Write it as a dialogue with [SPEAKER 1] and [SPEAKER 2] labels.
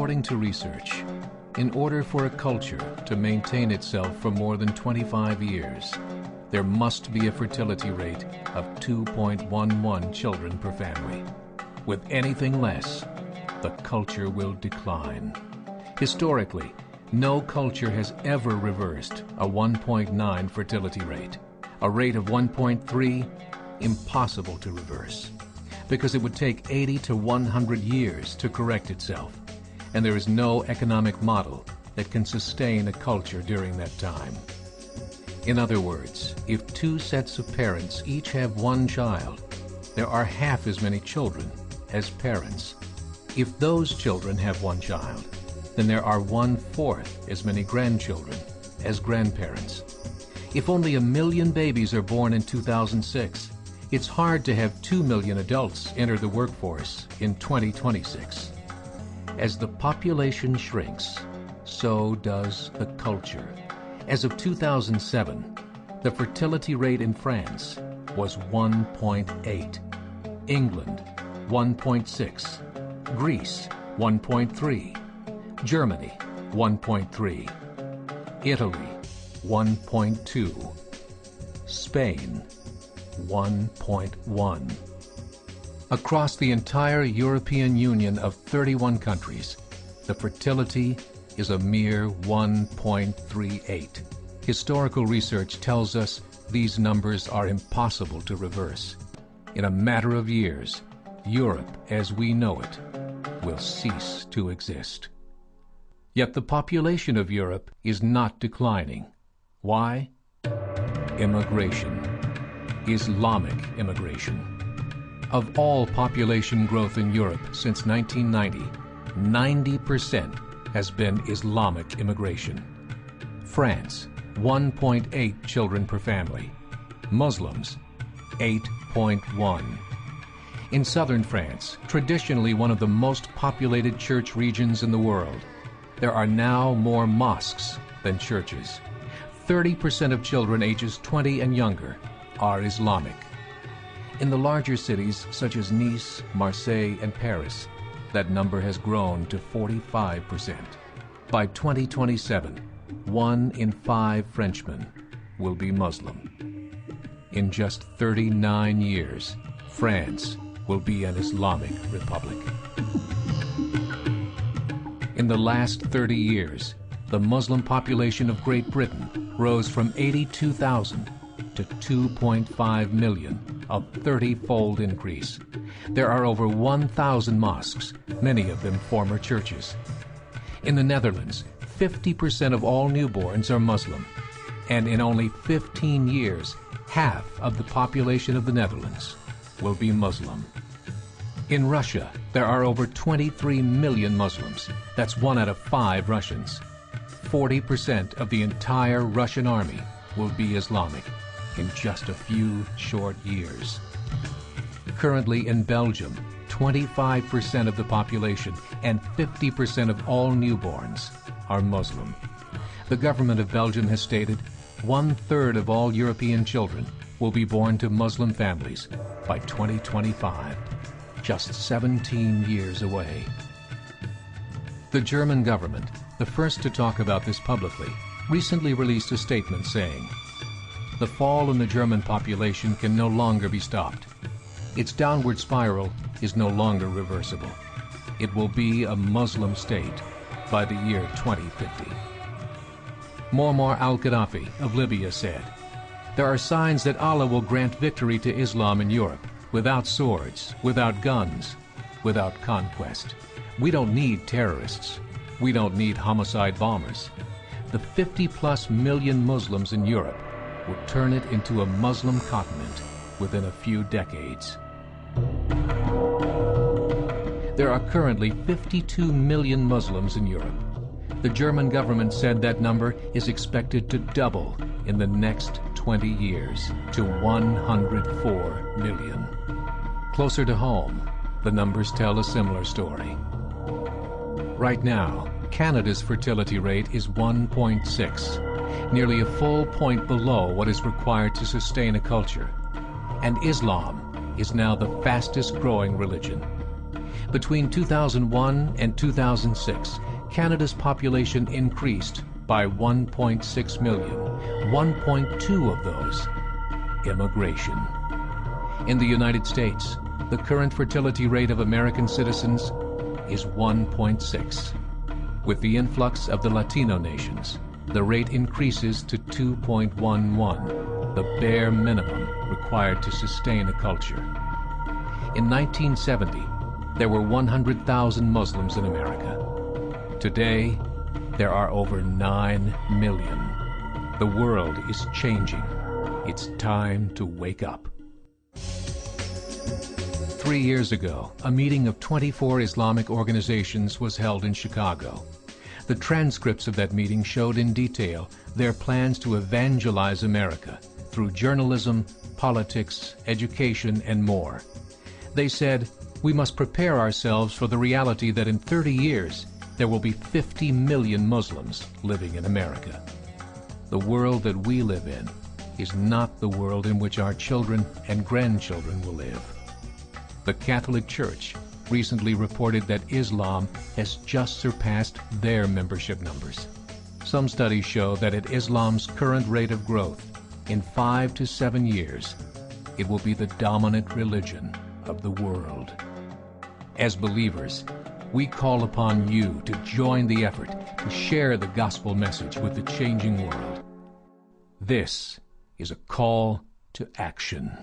[SPEAKER 1] According to research, in order for a culture to maintain itself for more than 25 years, there must be a fertility rate of 2.11 children per family. With anything less, the culture will decline. Historically, no culture has ever reversed a 1.9 fertility rate. A rate of 1.3, impossible to reverse, because it would take 80 to 100 years to correct itself, and there is no economic model that can sustain a culture during that time. In other words, if two sets of parents each have one child, there are half as many children as parents. If those children have one child, then there are 1/4 as many grandchildren as grandparents. If only 1 million babies are born in 2006, it's hard to have 2 million adults enter the workforce in 2026. As the population shrinks, so does the culture. As of 2007, the fertility rate in France was 1.8, England 1.6, Greece 1.3, Germany 1.3, Italy 1.2, Spain 1.1. Across the entire European Union of 31 countries, the fertility is a mere 1.38. Historical research tells us these numbers are impossible to reverse. In a matter of years, Europe as we know it will cease to exist. Yet the population of Europe is not declining. Why? Immigration. Islamic immigration. Of all population growth in Europe since 1990, 90% has been Islamic immigration. France, 1.8 children per family. Muslims, 8.1. In southern France, traditionally one of the most populated church regions in the world, there are now more mosques than churches. 30% of children ages 20 and younger are Islamic. In the larger cities such as Nice, Marseille, and Paris, that number has grown to 45%. By 2027, 1 in 5 Frenchmen will be Muslim. In just 39 years, France will be an Islamic republic. In the last 30 years, the Muslim population of Great Britain rose from 82,000 to 2.5 million, a 30-fold increase. There are over 1,000 mosques, many of them former churches. In the Netherlands, 50% of all newborns are Muslim, and in only 15 years, half of the population of the Netherlands will be Muslim. In Russia, there are over 23 million Muslims. That's 1 out of 5 Russians. 40% of the entire Russian army will be Islamic in just a few short years. Currently in Belgium, 25% of the population and 50% of all newborns are Muslim. The government of Belgium has stated 1/3 of all European children will be born to Muslim families by 2025, just 17 years away. The German government, the first to talk about this publicly, recently released a statement saying, "The fall in the German population can no longer be stopped. Its downward spiral is no longer reversible. It will be a Muslim state by the year 2050. Muammar al-Gaddafi of Libya said, "There are signs that Allah will grant victory to Islam in Europe without swords, without guns, without conquest. We don't need terrorists. We don't need homicide bombers. The 50+ million Muslims in Europe will turn it into a Muslim continent within a few decades." There are currently 52 million Muslims in Europe. The German government said that number is expected to double in the next 20 years to 104 million. Closer to home, the numbers tell a similar story. Right now, Canada's fertility rate is 1.6, nearly a full point below what is required to sustain a culture. And Islam is now the fastest growing religion. Between 2001 and 2006, Canada's population increased by 1.6 million, 1.2 of those immigration. In the United States, the current fertility rate of American citizens is 1.6. With the influx of the Latino nations, the rate increases to 2.11, the bare minimum required to sustain a culture. In 1970, there were 100,000 Muslims in America. Today, there are over 9 million. The world is changing. It's time to wake up. 3 years ago, a meeting of 24 Islamic organizations was held in Chicago. The transcripts of that meeting showed in detail their plans to evangelize America through journalism, politics, education, and more. They said, we must prepare ourselves for the reality that in 30 years, there will be 50 million Muslims living in America. The world that we live in is not the world in which our children and grandchildren will live. The Catholic Church recently reported that Islam has just surpassed their membership numbers. Some studies show that at Islam's current rate of growth, in 5 to 7 years, it will be the dominant religion of the world. As believers, we call upon you to join the effort to share the gospel message with the changing world. This is a call to action.